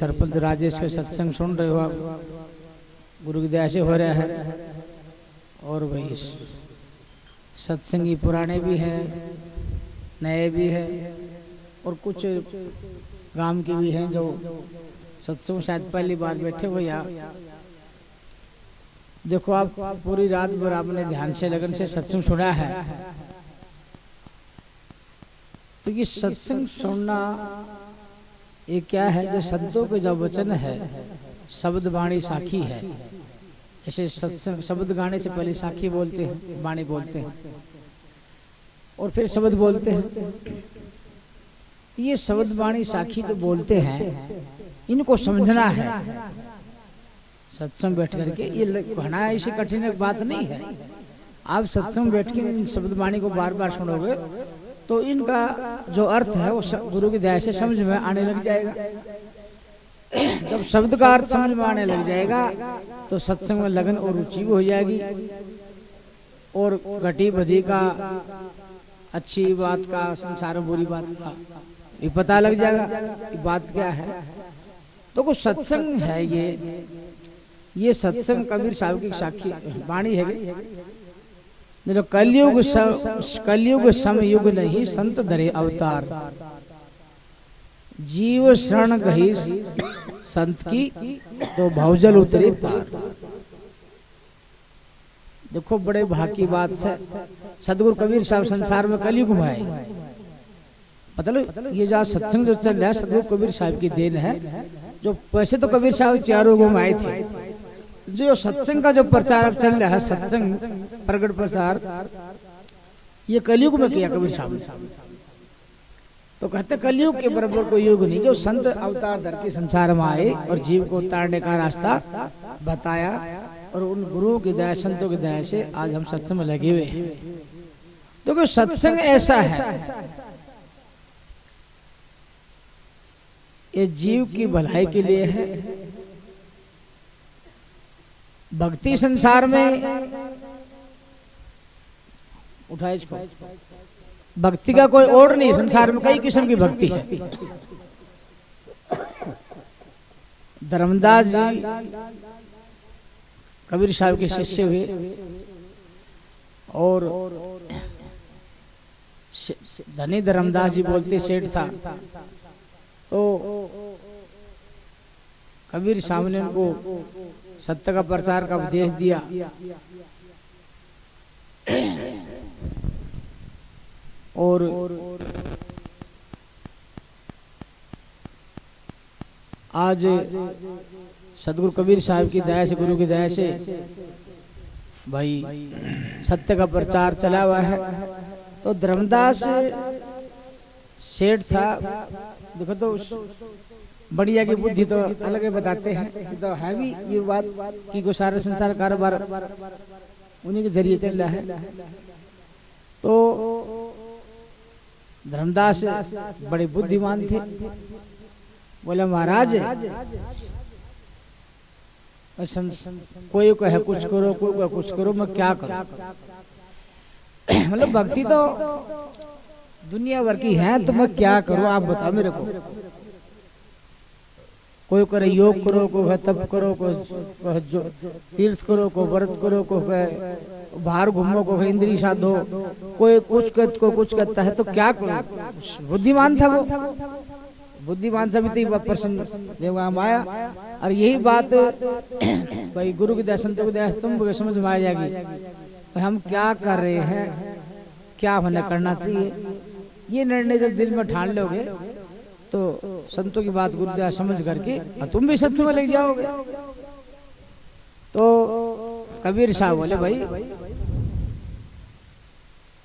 सरपंच राजेश के सत्संग सुन रहे हो आप, गुरु की दया से हो रहा है। और भाई सत्संगी पुराने भी हैं, नए भी हैं, और कुछ गांव के भी हैं जो सत्संग शायद पहली बार बैठे हो। या देखो आप पूरी रात भर आपने ध्यान से लगन से सत्संग सुना है, तो ये सत्संग सुनना ये क्या है, जो संतों के जो वचन है, शब्द वाणी साखी है। ऐसे सत्संग शब्द गाने से पहले साखी बोलते हैं, वाणी बोलते हैं, और फिर शब्द बोलते हैं। तो ये शब्द वाणी साखी जो बोलते हैं, इनको समझना है सत्संग बैठ करके। ये घना ऐसी कठिन बात नहीं है। आप सत्संग बैठ के इन शब्द वाणी को बार बार सुनोगे तो इनका जो अर्थ है वो गुरु की दया से समझ में आने लग जाएगा। जब शब्द का अर्थ समझ में आने लग जाएगा तो सत्संग में लगन और रुचि भी हो जाएगी, और घटी बधी का, अच्छी बात का, संसार में बुरी बात का ये पता लग जाएगा ये बात क्या है। तो कुछ सत्संग है ये सत्संग कबीर साहब की साखी वाणी है। कलयुग समयुग नहीं संत धरे अवतार, जीव शरण गही संत की तो भवजल उतरे पार। देखो बड़े भाग की बात है, सदगुरु कबीर साहब संसार में कलयुग में आए। मतलब ये जो सत्संग जो चल रहा है सदगुरु कबीर साहब की देन है। जो वैसे तो कबीर साहब चारों युगों में आए थे, जो सत्संग का जो प्रचार अब चल रहा है, सत्संग प्रगट प्रचार, ये कलयुग में किया कबीर साहब ने। तो कहते कलयुग के बराबर कोई युग नहीं। जो संत अवतार धर के संसार में आए और जीव को उतारने का रास्ता बताया, और उन गुरुओं की दया, संतों की दया से आज हम सत्संग में लगे हुए हैं। तो सत्संग ऐसा है, ये जीव की भलाई के लिए है। भक्ति संसार में उठाए इसको, भक्ति का कोई और नहीं। संसार में कई किस्म की भक्ति है। धर्मदास जी कबीर साहब के शिष्य हुए, और धनी धर्मदास जी बोलते सेठ था। तो कबीर साहब ने उनको सत्य का प्रचार का उपदेश दिया। और आज सदगुरु कबीर साहब की दया से, गुरु की दया से भाई सत्य का प्रचार चला हुआ है। तो धर्मदास सेठ था। देखो तो बढ़िया की बुद्धि तो अलग बताते हैं, तो है भी ये बात कि सारे संसार कारोबार उन्हीं के जरिए चल रहा है। तो धर्मदास बड़े बुद्धिमान थे। बोले महाराज कोई कहे कुछ करो, कोई कहे कुछ करो, मैं क्या करूं। मतलब भक्ति तो दुनिया भर की है, तो मैं क्या करूं आप बताओ मेरे को। कोई करे योग करो, कोई तप करो, कोई तीर्थ करो, कोई व्रत करो, कोई बाहर घूमो, कोई इंद्रिय साधो, कोई कुछ कहता है। तो क्या करो। बुद्धिमान था वो, बुद्धिमान सभी तो प्रसन्न जब वहां आया। और यही बात भाई गुरु की दया, संतों की दया तुम समझ में आ जाएगी हम क्या कर रहे हैं, क्या हमें करना चाहिए। ये निर्णय जब दिल में ठान लोगे तो संतों की बात गुरु दया समझ करके तुम भी सत्संग में लग जाओगे। तो कबीर साहब बोले भाई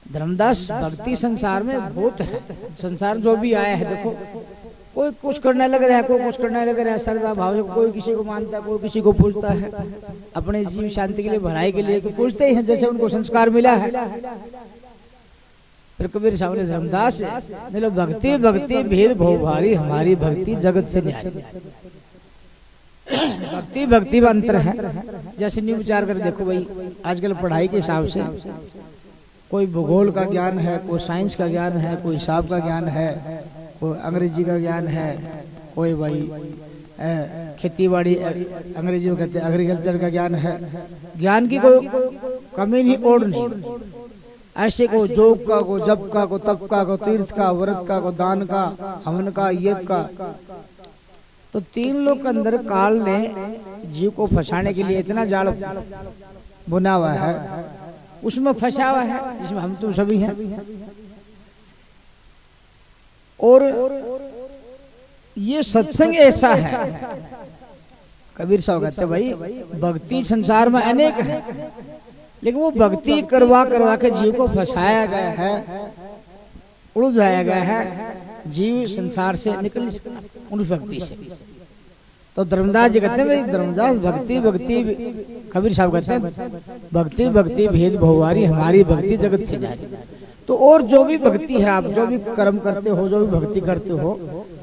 धर्मदास भक्ति संसार में बहुत है। संसार जो भी आया है, देखो कोई कुछ करने लग रहा है, कोई कुछ करने लग रहा है श्रद्धा भाव से, कोई किसी को मानता है, कोई किसी को पूछता है। अपने जीव शांति के लिए, भलाई के लिए तो पूछते ही हैं, जैसे उनको संस्कार मिला है। फिर कबीर साहब ने धर्मदास ने भक्ति भक्ति भेद भव भारी, हमारी भक्ति जगत से न्यारी। भक्ति भक्ति में अंतर है। जैसे न्यू विचार कर देखो भाई, आजकल पढ़ाई के हिसाब से कोई भूगोल का ज्ञान है, कोई साइंस का ज्ञान है, कोई हिसाब का ज्ञान है, कोई अंग्रेजी का ज्ञान है, कोई भाई खेती बाड़ी, अंग्रेजी में कहते हैं एग्रीकल्चर का ज्ञान है, ज्ञान की कोई कमी नहीं, ओढ़ नहीं। ऐसे को जोग का, को जप का, को तप का, को तीर्थ का, व्रत का, को दान का, हवन का, यज्ञ का। तो तीन लोग के अंदर काल ने जीव को फंसाने के लिए इतना जाल बुना हुआ है, उसमें फंसा हुआ है जिसमें हम तुम सभी हैं। और ये सत्संग ऐसा है, कबीर साहब कहते हैं भाई भक्ति संसार में अनेक है, लेकिन वो भक्ति करवा करवा के जीव को फंसाया गया है, उलझाया गया है, जीव संसार से निकल नहीं सकता उस भक्ति से। तो धर्मदास जी कहते हैं भाई धर्मदास भक्ति भक्ति, कबीर साहब कहते हैं भक्ति भक्ति भेद बहुवारी, हमारी भक्ति जगत से जारी। तो और जो भी भक्ति है, आप जो भी कर्म करते हो, जो भी भक्ति करते हो,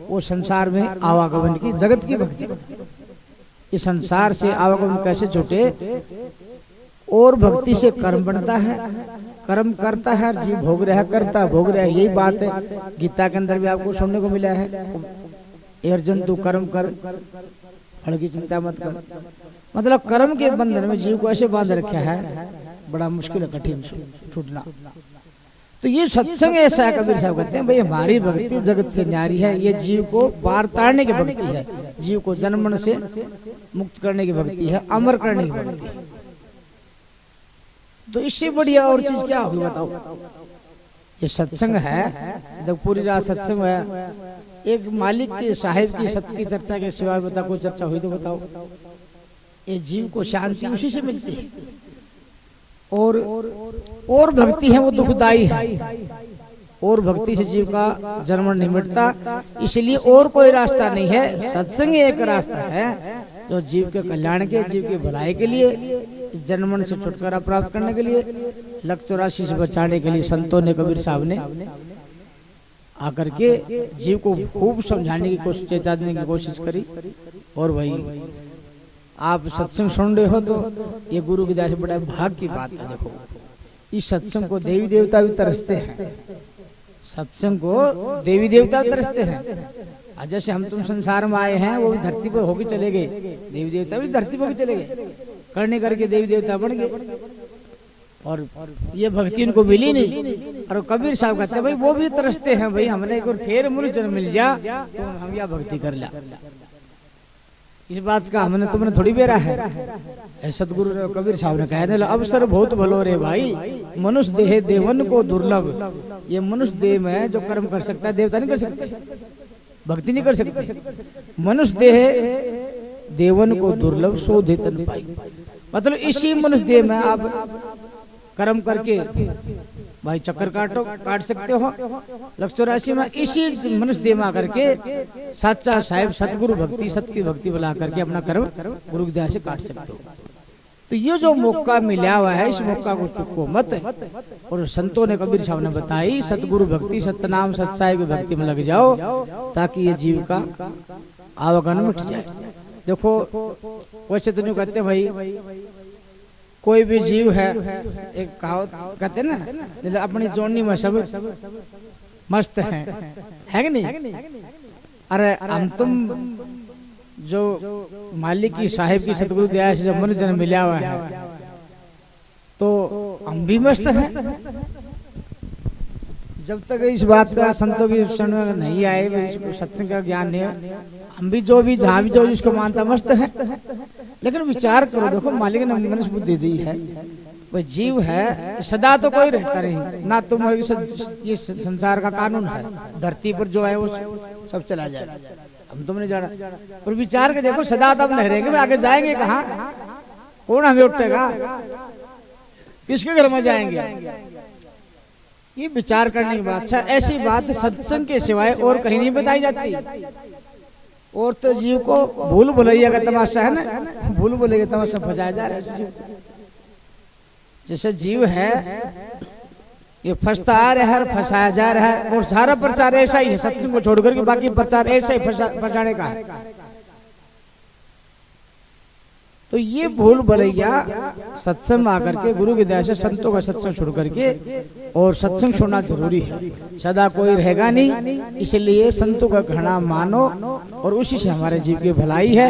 वो संसार में आवागमन की, जगत की भक्ति। इस संसार से आवागमन कैसे छूटे? और भक्ति से कर्म बनता है, कर्म करता है, जीव भोग रहा है, करता भोग रहा है। यही बात है गीता के अंदर भी आपको सुनने को मिला है, अर्जुन तू कर्म कर, फल की चिंता मत कर। मतलब कर्म के बंधन में जीव को ऐसे बांध रखा है, बड़ा मुश्किल है, कठिन छूटना। तो ये सत्संग ऐसा है, कबीर साहब कहते हैं भाई हमारी भक्ति जगत से न्यारी है, ये जीव को पार तारने की भक्ति है, जीव को जन्मन से मुक्त करने की भक्ति है, अमर करने की भक्ति है। तो इससे बढ़िया और चीज क्या होगी बताओ? ये सत्संग है, जब पूरी रात सत्संग है, एक मालिक के साहिब की सत्य की चर्चा के सिवाय बता कोई चर्चा हुई तो बताओ? ये जीव को शांति उसी से मिलती है। और भक्ति है वो दुखदाई है, और भक्ति से जीव का जन्म नहीं मिटता, इसलिए और कोई रास्ता नहीं है। सत्संग एक रास्ता है जो जीव के कल्याण के, जीव के भलाई के लिए, जन्मन से छुटकारा प्राप्त करने के लिए, 184 से बचाने के लिए संतों ने, कबीर साहब ने आकर के जीव को खूब समझाने की कोशिश, चेताने की कोशिश करी। और भाई आप सत्संग सुन रहे हो तो ये गुरु की दया से बड़ा भाग की बात है। देखो इस सत्संग को देवी देवता भी तरसते हैं, सत्संग को देवी देवता भी तरसते हैं। जैसे हम तुम संसार में आए हैं, वो भी धरती पर होके चले गए, देवी देवता भी धरती पर चले गए, करने करके देवी देवता बन गए, और ये भक्ति उनको मिली नहीं। और कबीर साहब कहते हैं भाई वो भी तरसते हैं, भाई हमने एक और फिर मनुष्य जन्म मिल जा तो हम यह भक्ति कर ला। इस बात का हमने तुमने थोड़ी बेरा है। सतगुरु कबीर साहब ने कहा अवसर बहुत भलो रे भाई, मनुष्य देह देवन को दुर्लभ। ये मनुष्य देह में जो कर्म कर सकता है देवता नहीं कर सकते, भक्ति नहीं कर सकते। मनुष्य देह देवन को दुर्लभ शोधित न पाई। मतलब इसी मनुष्य देह में आप कर्म करके भाई चक्कर काट सकते हो। 184 में इसी मनुष्य देह में आकर के सच्चा साहिब सतगुरु भक्ति, सत्य की भक्ति बुला करके अपना कर्म गुरु की दया से काट सकते हो। तो ये जो मौका मिला हुआ है, इस मौका को चुको मत। और संतों ने, कबीर साहब ने बताई, सतगुरु भक्ति, सतनाम सत्साई की भक्ति में लग जाओ ताकि ये जीव का आवागमन मिट जाए। देखो वैसे तो नहीं कहते भाई कोई भी जीव है, एक कहावत कहते हैं ना, अपनी जोड़नी में सब मस्त है कि नहीं? अरे हम तुम जो मालिक की साहिब की सतगुरु दया से जब मनुष्य जन्म मिला हुआ है तो हम भी मस्त हैं। जब तक इस बात का संतों की शरण में नहीं आए, सत्संग का ज्ञान नहीं है, हम भी जो भी जहाँ भी जो इसको मानता मस्त है। लेकिन विचार करो, देखो मालिक ने मनुष्य बुद्धि दी है, वो जीव है, सदा तो कोई रहता नहीं ना। तुम ये संसार का कानून है, धरती पर जो है वो सब चला जाए, हम तुमने जाना। और विचार के देखो सदा तो हम नहीं रहेंगे, आगे जाएंगे कहाँ? कौन हमें उठेगा? किसके घर में जाएंगे? ये विचार करने की बात। अच्छा, ऐसी बात सत्संग के सिवाय और कहीं नहीं बताई जाती। और तो जीव को भूल भुलैया का तमाशा है ना, भूल भुलैया का तमाशा फंसाया जा रहा है। जैसे जीव है ये फंसता आ रहा है, फंसाया जा रहा है, और सारा प्रचार ऐसा ही है, सत्संग को छोड़कर के बाकी प्रचार ऐसा ही फंसाने का है। तो ये भूल भलैया सत्संग में आकर के गुरु की दया से संतों का सत्संग छोड़ करके, और सत्संग छोड़ना जरूरी है, सदा कोई रहेगा नहीं, इसलिए संतों का कहना मानो और उसी से हमारे जीव की भलाई है।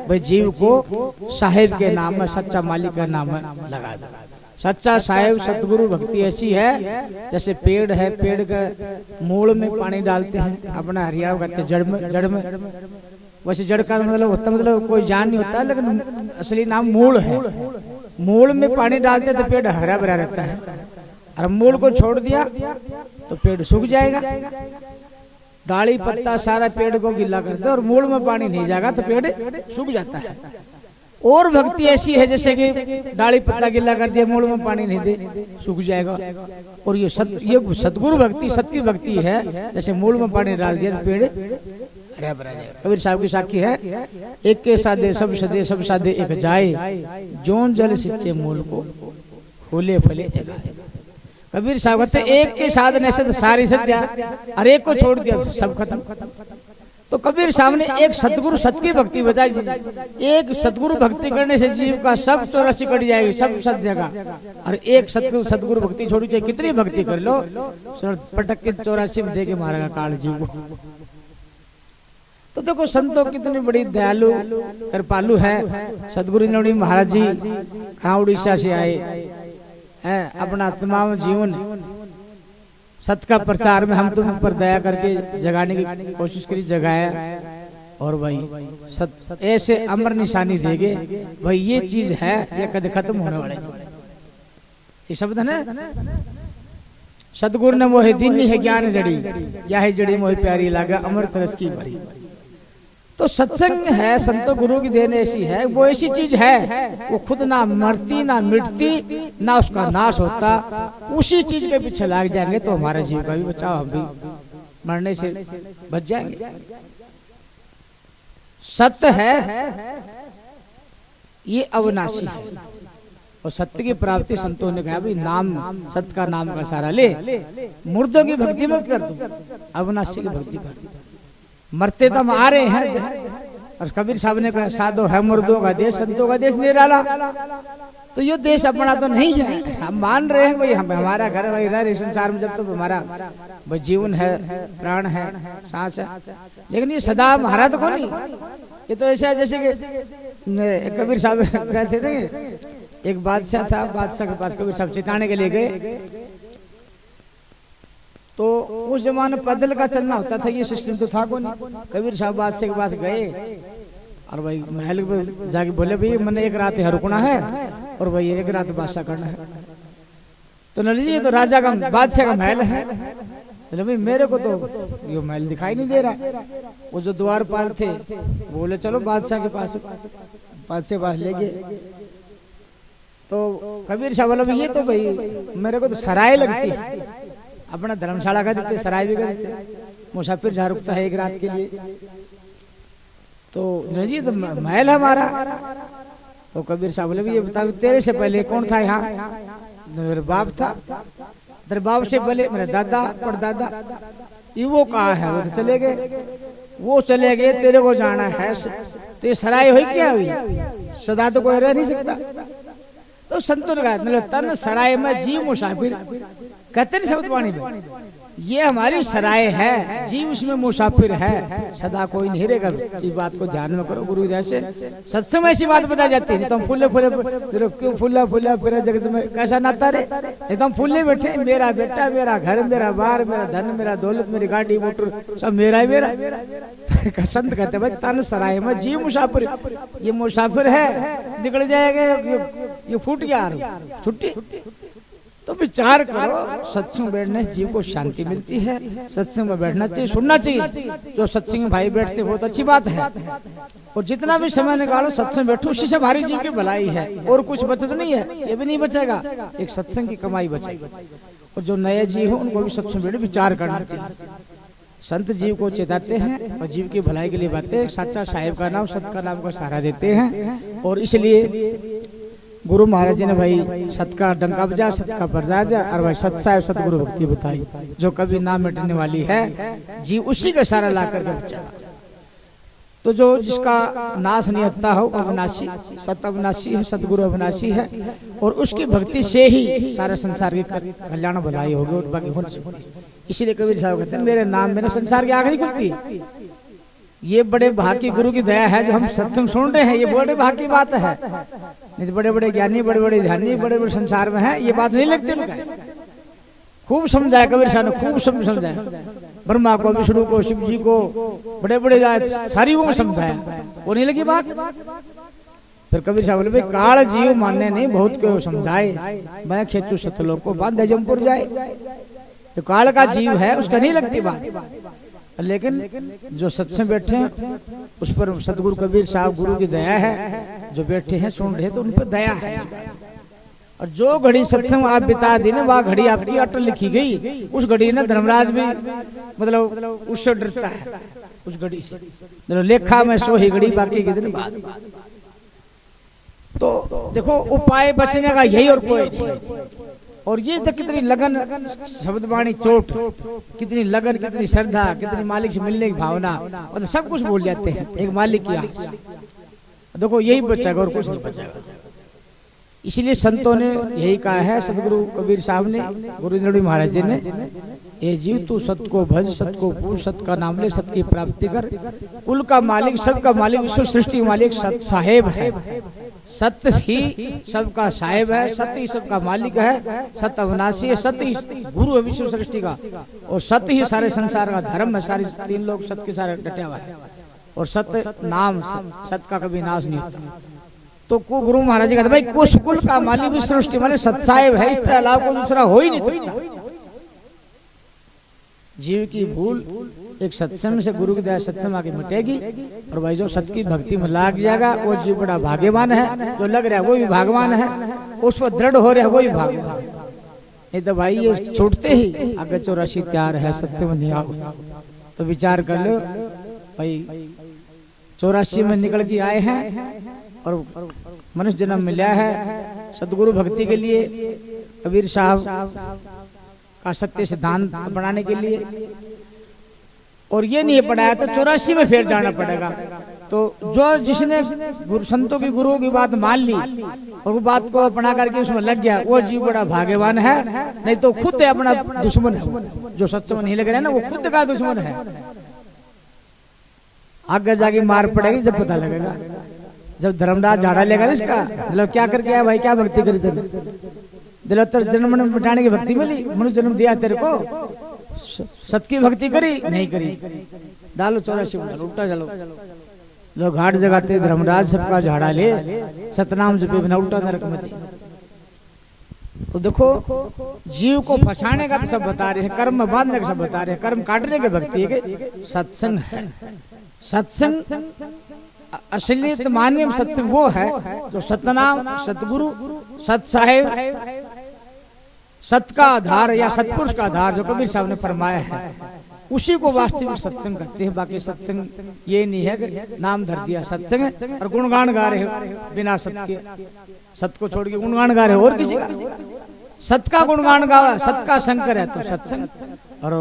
भाई जीव को साहिब के नाम में, सच्चा मालिक का नाम में लगा दो। सच्चा साहिब सतगुरु भक्ति ऐसी है जैसे पेड़ है, पेड़ के मूल में पानी डालते हैं, अपना हरियाणा कहते जड़ में वैसे जड़ का मतलब होता, मतलब कोई जान नहीं होता, लेकिन असली नाम मूल है। मूल में पानी डालते तो पेड़ हरा भरा रहता है, और मूल को छोड़ दिया तो पेड़ सूख जाएगा। डाली पत्ता सारा पेड़ को गिला करते और मूल में पानी नहीं जाएगा तो पेड़ सूख जाता है। और भक्ति ऐसी है जैसे कि डाली पत्ता गिला कर दिया, मूल में पानी नहीं दे, सूख जाएगा। और ये सतगुरु भक्ति, सत्य भक्ति है, जैसे मूल में पानी डाल दिया तो पेड़ हरा भरा जाएगा। कबीर साहब की साखी है, एक के सादे सब सदे, सब सादे एक जाए, जोन जल सिंचे मूल को फूले फले एक। कबीर साहब कहते एक के साधने से तो सारी सत्या, और एक को छोड़ दिया सब खत्म। तो कबीर साहब ने एक सतगुरु सत्य की भक्ति बताई। एक सतगुरु भक्ति करने से जीव का सब 84 कट जाएगी, सब सत जगह। और एक सतगुरु भक्ति छोड़ी, चाहे कितनी भक्ति कर लो, पटक के 84 में दे के मारेगा काल जीव को। तो देखो संतों कितनी बड़ी दयालु कृपालु है। सतगुरु नवनी महाराज जी कहाँ उड़ीसा से आए हैं, अपना तमाम जीवन सत्य का प्रचार में हम तुम पर दया करके जगाने की कोशिश करी, जगाया। और भाई सत ऐसे अमर निशानी देगे, भाई ये चीज है, ये कद खत्म होने वाले। ये शब्द है ना, सतगुरु ने मोहे दीनी है ज्ञान जड़ी, या है जड़ी मोहे प्यारी लागा अमर तरस की भरी। तो सत्संग है, संतो गुरु की देन ऐसी है, वो ऐसी चीज है, वो खुद ना मरती ना मिटती ना उसका नाश होता। उसी चीज के पीछे लाग जाएंगे तो हमारा जीव का भी बचाव, हम भी मरने से बच जाएंगे। सत्य है ये अविनाशी है, और सत्य की प्राप्ति संतों ने कहा भाई नाम, सत्य का नाम का सहारा ले, मुर्दों की भक्ति मत कर, दो अविनाशी की भक्ति कर। मरते तो हम आ रहे हैं, और कबीर साहब ने कहा साधो है मुर्दों का देश, संतों का देश निराला। तो ये देश अपना तो नहीं है, हम मान रहे हैं भाई हम हमारा घर वही रह संसार में, जब तक तो हमारा भाई जीवन है, प्राण है, सांस है, लेकिन ये सदा हमारा तो कोई नहीं। ये तो ऐसा जैसे कि कबीर साहब कहते थे, एक बादशाह था, बादशाह के पास कबीर साहब चिताने के लिए गए। तो उस जमाने पैदल का चलना होता था, ये सिस्टम तो था कौन। कबीर साहब बादशाह के पास गए और भाई महल में जाके बोले भाई मैंने एक रात यहाँ रुकना है, और भाई एक रात बादशाह करना है। तो नली जी तो राजा का बादशाह का महल है, तो भाई मेरे को तो ये महल दिखाई नहीं दे रहा। वो जो द्वारपाल थे बोले चलो बादशाह के पास, बादशाह के पास ले गए। तो कबीर साहब बोला ये तो भाई मेरे को तो सराय लगती है, अपना धर्मशाला का देते, सराय भी कर देते, मुसाफिर जहाँ रुकता है एक रात के लिए। तो जी तो महल है हमारा। तो कबीर साहब बोले ये बता तेरे से पहले कौन था यहाँ? मेरे बाप था। तेरे बाप से पहले मेरे दादा परदादा। ये वो कहाँ है? वो तो चले गए, वो चले गए, तेरे को जाना है। तो ये सराय हुई क्या हुई? सदा तो कोई रह नहीं सकता। तो संतों ने कहा तन सराय में जीव मुसाफिर, कहते नहीं शब्द वाणी में, ये हमारी सराय है, जीव उसमें मुसाफिर है, सदा कोई नहीं रहेगा। इस बात को ध्यान में करो। गुरु दया से सत्संग में ऐसी बात बताई जाती है। तो हम फूले फूले क्यों फूला फूला फिर जगत में कैसा नाता रे? नहीं तो हम फूले बैठे, मेरा बेटा, मेरा घर, मेरा बार, मेरा धन, मेरा दौलत, मेरी गाड़ी मोटर सब मेरा ही मेरा। संत कहते भाई तन सराय में जीव मुसाफिर, ये मुसाफिर है, निकल जाएगा, ये फूट गया छुट्टी। तो विचार करो, सत्संग बैठने से जीव को शांति मिलती है। सत्संग में बैठना चाहिए, सुनना चाहिए। जो सत्संग में भाई बैठते बहुत अच्छी बात है। और जितना भी समय निकालो सत्संग बैठो, उसी से हमारी जीव की भलाई है। और कुछ बचत नहीं है, ये भी नहीं बचेगा, एक सत्संग की कमाई बचेगी। और जो नए जीव हो उनको भी सत्संग बैठे विचार करना चाहिए। संत जीव को चेताते हैं और जीव की भलाई के लिए बातें, एक सच्चा साहिब का नाम, सत्य का नाम का सहारा देते हैं। और इसलिए गुरु महाराज जी ने भाई सत का डंका बजा, सत का बजा जा, और भाई सत साहिब सतगुरु भक्ति बताई, जो कभी ना मिटने वाली है। जीव उसी का सारा ला करके बचा। तो जो जिसका नाश नहीं होता हो अविनाशी, सत अविनाशी है, सतगुरु अविनाशी है, और उसकी भक्ति से ही सारे संसार की कल्याण भलाई होगी और बाकी हो नहीं सकती। इसीलिए कबीर साहब कहते हैं मेरे नाम मेरे संसार की आँख नहीं खुलती। ये बड़े भाग की गुरु की दया है जो हम सत्संग सुन रहे हैं, ये बड़े भाग की बात है। नहीं तो बड़े बड़े ज्ञानी, बड़े बड़े ध्यानी, बड़े बड़े संसार में है, ये बात नहीं लगती उनका। खूब समझाया कबीर साहब ने, खूब समझाया, ब्रह्मा को, विष्णु को, शिव जी को, बड़े बड़े सारी को समझाया, वो नहीं लगी बात। फिर कबीर साहब बोले भाई काल जीव मानने नहीं, बहुत को समझाए, मैं खेचू सतलोक को बांधे जमपुर जाए। तो काल का जीव है उसका नहीं लगती बात, लेकिन जो सत्संग बैठे हैं उस पर सतगुरु कबीर साहब गुरु की दया है, जो बैठे हैं सुन रहे तो उन पर दया है। और जो घड़ी सत्संग आप बिता दी ना, वह घड़ी आपकी अटल लिखी गई। उस घड़ी ने धर्मराज भी मतलब उससे डरता है, उस घड़ी से। मतलब लेखा में सो ही घड़ी, बाकी के दिन बाद। तो देखो उपाय बचने का यही और कोई नहीं। और ये तो कितनी लगन, शब्द वाणी चोट, कितनी लगन, कितनी श्रद्धा, कितनी मालिक से मिलने की भावना, मतलब सब कुछ भूल जाते हैं एक मालिक की आस। देखो यही बचेगा और कुछ नहीं बचेगा। इसलिए संतों ने यही कहा है, सदगुरु कबीर साहब ने, गुरु इंद्रजी महाराज जी ने, ये जीव तू सत को भज, सत को पूज, सत का नाम ले, सत की प्राप्ति कर। कुल का मालिक, सबका मालिक, विश्व सृष्टि मालिक सत साहेब है। सत्य ही सबका साहेब है, सत्य ही सबका मालिक है, सत्य अविनाशी है, सत्य ही गुरु है विश्व सृष्टि का, और सत्य ही सारे संसार का धर्म है। सारे तीन लोग सत्य के सारे डटे हुआ है, और सत्य नाम, सत्य का कभी नाश नहीं होता। तो को गुरु महाराज जी कहते भाई कुछ कुल का मालिक विश्व सृष्टि मालिक सत साहेब है, इसके अलावा कोई दूसरा हो ही नहीं सकता। जीव की भूल एक सत्संग से, गुरु की दया सत्संग आके मिटेगी, और भाई जो सत्य की भक्ति में लाग जाएगा वो जीव बड़ा भाग्यवान है। जो लग रहा है वो भी भाग्यवान है, उस पर दृढ़ हो रहा है वो भी भाग्यवान। नहीं तो भाई ये छूटते ही आगे 84 तैयार है, सत्संग में नहीं आओ तो विचार कर लो भाई। 84 में निकल के आए हैं और मनुष्य जन्म मिला है सदगुरु भक्ति के लिए, कबीर साहब का सत्य सिद्धांत बनाने के लिए, और ये नहीं पढ़ाया तो 84 में फिर जाना पड़ेगा। तो जो जिसने संतों की गुरुओं की बात मान ली और वो बात को अपना करके उसमें लग गया, वो जीव बड़ा भाग्यवान है। नहीं तो खुद अपना दुश्मन है, जो सत्य में नहीं लग रहा है ना वो खुद का दुश्मन है। आगे जाके मार पड़ेगी जब पता लगेगा, जब धर्मराज झाड़ा लेगा ना इसका, मतलब क्या करके आया भाई, क्या भक्ति करी तेरे, दिलोत्तर जन्म मिटाने की भक्ति मिली, मनुष्य जन्म दिया तेरे को, सत की भक्ति करी नहीं करी, डालो 84 उल्टा चलो। जो घाट जगाते धर्मराज सबका झाड़ा ले, सतनाम जपे बिना उल्टा नरक में दे। तो देखो जीव को फंसाने का तो सब बता रहे हैं, कर्म में बांधने का सब बता रहे हैं, कर्म काटने की भक्ति है कि सत्संग है। सत्संग असलियत मान्य सत्संग वो है जो सतनाम, सतगुरु, सत साहेब, सत का आधार या सतपुरुष का आधार जो कबीर साहब ने फरमाया है, उसी को वास्तविक सत्संग कहते हैं। बाकी सत्संग ये नहीं है कि नाम धर दिया सत्संग है और गुणगान गा रहे हो बिना सत के, सत को छोड़ के गुणगान गा रहे हो और किसी का सत का गुणगान गावा, सत का शंकर है तो सत्संग, और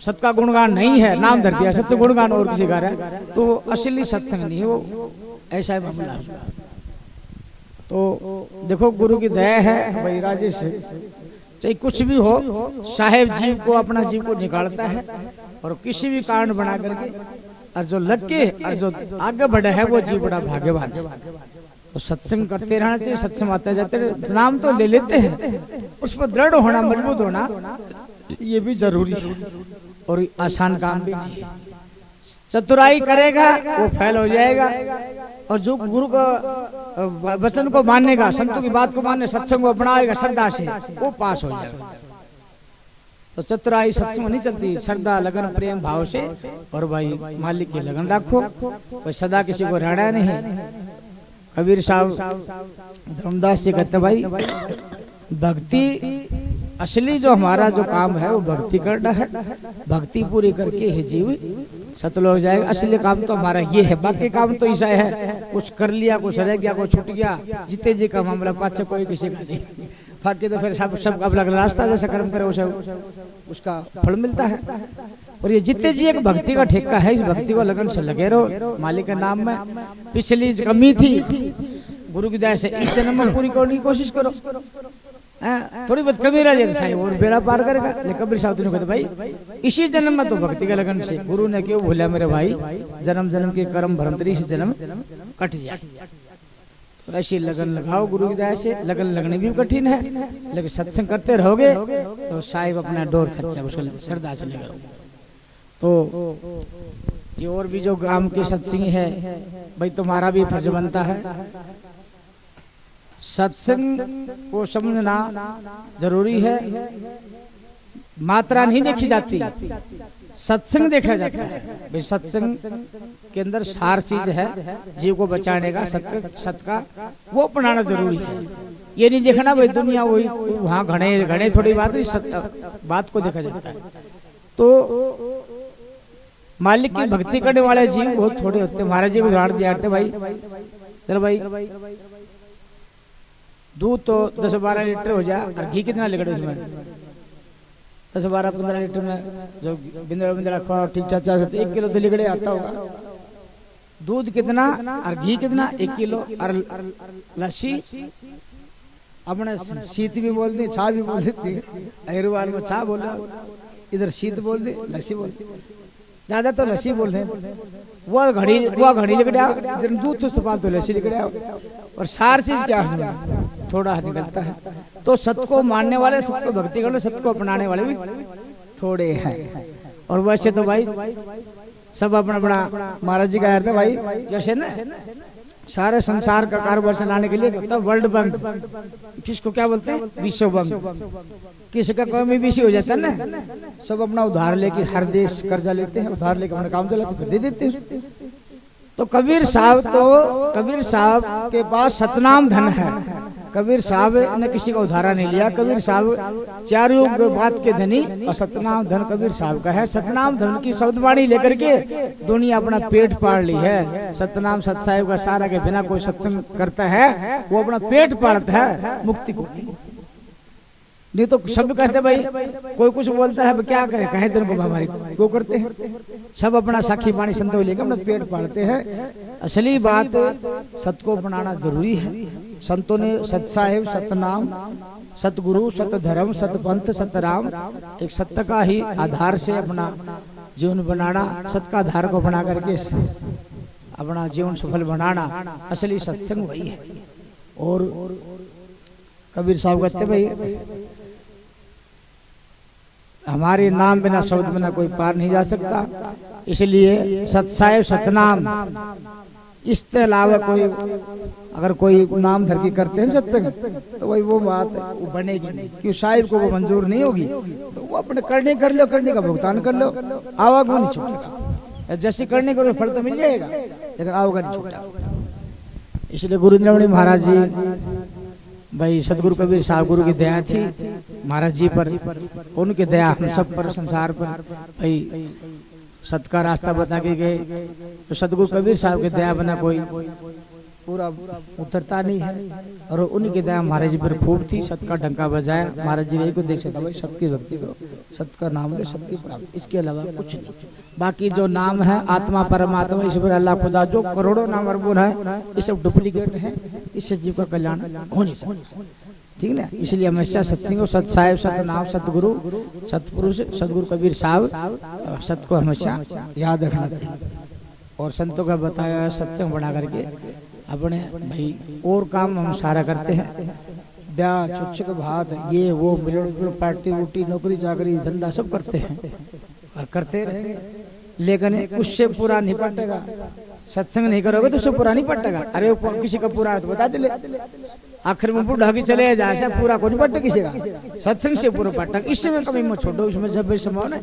सत का गुणगान नहीं है, नाम धर दिया सत्य गुणगान और किसी गा रहा है तो असली सत्संग नहीं है, वो ऐसा है मामला। तो देखो गुरु की दया है भाई, राजेश चाहे कुछ भी हो, साहेब जीव को अपना जीव को निकालता है और किसी भी कारण बना करके, और जो लग के और जो आगे बढ़े है वो जीव बड़ा भाग्यवान है। तो सत्संग करते रहना चाहिए, सत्संग आते जाते नाम तो ले लेते हैं, उस पर दृढ़ होना, मजबूत होना ये भी जरूरी है और आसान काम भी नहीं है। चतुराई करेगा वो फैल हो जाएगा, और जो गुरु का वचन को मानने का, संतों की बात को मानने, सत्संग को अपनाएगा श्रद्धा से, वो पास हो जाएगा। तो चतुराई सत्संग नहीं चलती, श्रद्धा लगन प्रेम भाव से, और भाई मालिक की लगन रखो, कोई सदा किसी को रहना नहीं। कबीर साहब धर्मदास जी कहते भाई भक्ति असली जो हमारा जो काम है वो भक्ति करना है, भक्ति पूरी करके ही जीव सतलोक जाएगा। असली काम तो हमारा ये है, बाकी काम तो ऐसा है कुछ कर लिया, कुछ रह गया, कुछ छूट गया, जीते जी का मामला, पाछे कोई किसी का नहीं, बाकी तो फिर सब अलग रास्ता, जैसा कर्म करे उसे उसका फल मिलता है। और ये जितने जी एक भक्ति का ठेका है, इस भक्ति को लगन से लगे रहो मालिक के नाम में। पिछली कमी थी गुरु की दया से इस जन्म में पूरी करने की कोशिश करो। थोड़ी बहुत कमी रह जाती साईं और बेड़ा पार करेगा। लेकिन कबीर साहब ने कहते भाई इसी जन्म में तो भक्ति के लगन से, गुरु ने क्यों भूला मेरे भाई, जन्म जन्म के कर्म भरम तरी से जन्म कट जाए। तो ऐसी लगन लगाओ गुरु की दया से। लगन लगनी भी कठिन है, लेकिन सत्संग करते रहोगे तो साहिब अपना डोर खच्चा उसको श्रद्धा से लगा। तो ये और भी जो गांव के सत्संग है भाई, तुम्हारा भी फर्ज बनता है। सत्संग को समझना जरूरी है। मात्रा नहीं देखी जाती, सत्संग देखा जाता है। भाई सत्संग के अंदर सार चीज है, जीव को बचाने का, सत्य का वो अपनाना जरूरी है। ये नहीं देखना भाई दुनिया वही वहाँ घने घने थोड़ी बात को देखा जाता है। तो मालिक की भक्ति करने वाले जीव बहुत थोड़े होते हैं। महाराज जी को उदाहरण दिया करते भाई, चलो भाई दूध तो 10-12 लीटर हो जाए और घी कितना लिगड़े उसमें, 10-12-15 लीटर में जो बिंदरा खाओ ठीक ठाक 1 किलो तो लिगड़े आता होगा। दूध कितना और घी कितना, 1 किलो। और लस्सी अपने शीत भी बोल दी, छा भी बोल देती, अहरवाल में छा बोला, इधर शीत बोल दे, लस्सी बोल दी। ज्यादा तो लस्सी बोल रहे, वो घड़ी लिगड़ा, दूध तो सफाल तो लस्सी लिगड़ा। और सार चीज क्या है थोड़ा निकलता है। तो सत्य को मानने वाले, सत्य को भक्ति करने, सत्य को अपनाने वाले भी थोड़े हैं। और वैसे तो भाई सब अपना अपना, महाराज जी का अर्थ है भाई जैसे ना सारे संसार का कारोबार चलाने के लिए होता है वर्ल्ड बैंक, किसको क्या बोलते हैं, विश्व बैंक। किसी का कोई भी विषय हो जाता है ना, सब अपना उधार लेके, हर देश कर्जा लेते हैं, उधार लेके अपना काम चलाते फिर दे देते हैं। तो कबीर साहब के पास सतनाम धन है। कबीर साहब ने किसी का उधारा नहीं लिया। कबीर साहब चार युग बात के धनी, और सतनाम धन कबीर साहब का है। सतनाम धन की शब्दवाणी लेकर के दुनिया अपना पेट पाड़ ली है। सतनाम सत साहिब का सारा के बिना कोई सत्संग करता है वो अपना पेट पाड़ता है, मुक्ति को नहीं। तो सब कहते भाई कोई कुछ बोलता है क्या करे, कहे दिन को हमारी वो करते हैं। सब अपना साखी पानी संतो लेकर अपना पेट पाड़ते हैं। असली बात सत को अपनाना जरूरी है। संतों ने सत साहिब, सतनाम, सतगुरु, सत धर्म, सत पंथ, सतराम, एक सत्य का ही आधार से अपना जीवन बनाना, सत का आधार को बना करके अपना जीवन सफल बनाना, असली सत्संग वही है। और कबीर साहब कहते भाई हमारे नाम बिना, शब्द बिना कोई पार नहीं जा सकता। इसलिए सत साहिब, सतनाम, इसके अलावा कोई अगर कोई नाम धर के करते हैं सत्संग तो वही वो बात वो बनेगी नहीं, क्यों साहिब को वो मंजूर नहीं होगी। तो वो अपने करने कर लो, करने का भुगतान कर लो, आवागमन नहीं छूटेगा। जैसे करने को फल तो मिल जाएगा, लेकिन आवागमन नहीं छूटेगा। इसलिए गुरु इंद्रमणि महाराज जी भाई, सतगुरु कबीर साहब गुरु की दया थी महाराज जी पर, उनकी दया हम सब पर, संसार पर। भाई सत का रास्ता बता के गए तो सतगुरु कबीर साहब की दया बना कोई पूरा उतरता नहीं है। और उनकी दया महाराज जी पर खूब थी। सत का डंका बजाया महाराज जी यही को देख सकता भाई, सत की भक्ति करो, सत का नाम लो, सत की प्राप्ति, इसके अलावा कुछ नहीं। बाकी जो नाम है आत्मा, परमात्मा, ईश्वर, अल्लाह, खुदा, जो करोड़ों नाम अर्बुन है, ये सब डुप्लीकेट है। इससे जीव का कल्याण हो नहीं सकता, ठीक ना। इसलिए हमेशा सत्संग, सत साहिब, सतनाम, सतगुरु, सतपुरुष, सतगुरु कबीर साहब, सत को हमेशा याद रखना चाहिए। और संतों का बताया सत्संग बना करके अपने भाई और काम हम सारा करते हैं। ब्याह, चुच्चक, भात, ये वो, मिलन, पार्टी उटी, नौकरी चाकरी, धंधा सब करते हैं और करते रहेंगे, लेकिन उससे पूरा नहीं पटेगा। सत्संग नहीं करोगे तो उससे पूरा नहीं पटेगा। अरे किसी का पूरा है तो बता दे, आखिर में बूढ़ा भी चले जाए ऐसा पूरा को नहीं पट्टा किसी का, सत्संग से पूरा पट्टा। इसमें कभी मत छोड़ो, इसमें जब भी संभव ना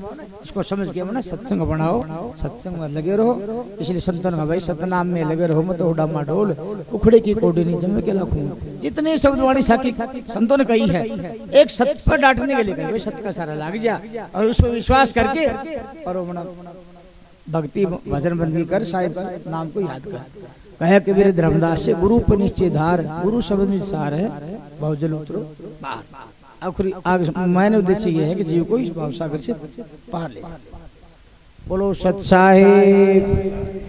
इसको समझ के ना सत्संग बनाओ, सत्संग में लगे रहो। इसलिए संतन का भाई सतनाम में लगे रहो, मत उड़ा माडोल, उखड़े की कोडी नहीं जमे के लाखों। जितने शब्दवाणी साकी संतों ने कही है, एक सत्य पर डांटने के लिए कही, भाई सत्य का सारा लाग जा और उस पर विश्वास करके और भक्ति भजन बंदी कर, साहिब नाम को याद कर। कहे कबीर धर्मदास से गुरु पर निश्चय धार, गुरु शब्द सार है बहुजल उतरो पार। आखिरी आगे मैंने उद्देश्य ये है कि जीव को इस भाव सागर से पार ले। बोलो सत साहिब।